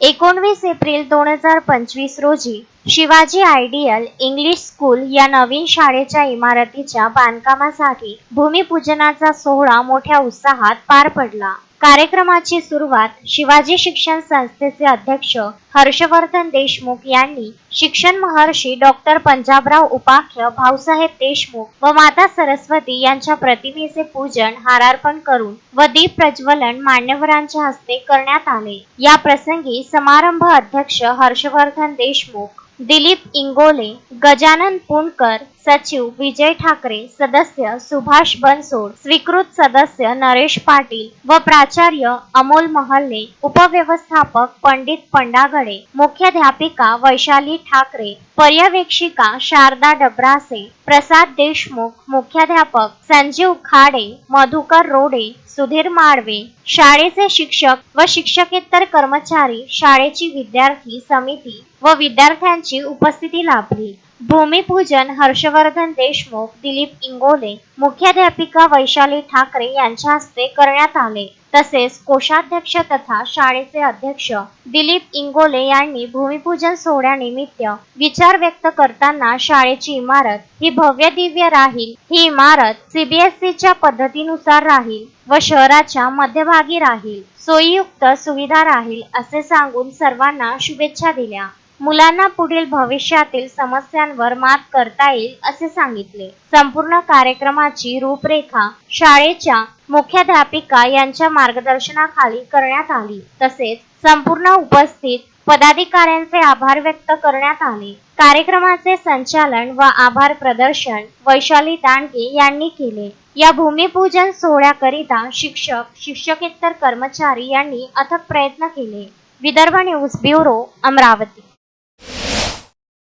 19 April 2025 रोजी Shivaji ideal English school या नवीन शाळेच्या इमारतीच्या बांधकामासाठी भूमिपूजनाचा सोहळा मोठ्या उत्साहात पार पडला। कार्यक्रमाची सुरुवात शिवाजी शिक्षण संस्थेचे अध्यक्ष हर्षवर्धन देशमुख यांनी शिक्षण महर्षी डॉक्टर पंजाबराव उपाख्य, भाऊसाहेब देशमुख व माता सरस्वती यांच्या प्रतिमेचे पूजन, हारार्पण करून व दीप प्रज्वलन मान्यवरांच्या हस्ते करण्यात आले। या प्रसंगी समारंभ अध्यक्ष हर्षवर्धन देशमुख, दिलीप इंगोले, गजानन पुणकर, सचिव विजय ठाकरे, सदस्य सुभाष बनसोड, स्वीकृत सदस्य नरेश पाटील व प्राचार्य अमोल महल्ले, उपव्यवस्थापक पंडित पंडागडे, मुख्याध्यापिका वैशाली ठाकरे, पर्यवेक्षिका शारदा डबरासे, प्रसाद देशमुख, मुख्याध्यापक संजीव खाडे, मधुकर रोडे, सुधीर माडवे, शाळेचे शिक्षक व शिक्षकेतर कर्मचारी, शाळेची विद्यार्थी समिती व विद्यार्थ्यांची उपस्थिती लाभली। भूमिपूजन हर्षवर्धन देशमुख, दिलीप इंगोले, मुख्याध्यापिका वैशाली ठाकरे यांच्या हस्ते करण्यात आले। तसेच कोषाध्यक्ष तथा शाळेचे अध्यक्ष दिलीप इंगोले यांनी भूमिपूजन सोहळ्यानिमित्त विचार व्यक्त करताना शाळेची इमारत ही भव्य दिव्य राहील, ही इमारत CBSEच्या पद्धतीनुसार राहील व शहराच्या मध्यभागी राहील, सोयीयुक्त सुविधा राहील असे सांगून सर्वांना शुभेच्छा दिल्या। मुलांना पुढील भविष्यातील समस्यांवर मात करता येईल असे सांगितले। संपूर्ण कार्यक्रमाची रूपरेखा शाळेच्या मुख्याध्यापिका यांच्या मार्गदर्शनाखाली करण्यात आली। तसेच संपूर्ण उपस्थित पदाधिकाऱ्यांचे आभार व्यक्त करण्यात आले। कार्यक्रमाचे संचालन व आभार प्रदर्शन वैशाली दांडगे यांनी केले। या भूमिपूजन सोहळ्याकरिता शिक्षक, शिक्षकेतर कर्मचारी यांनी अथक प्रयत्न केले। Vidarbha news bureau, Amravati.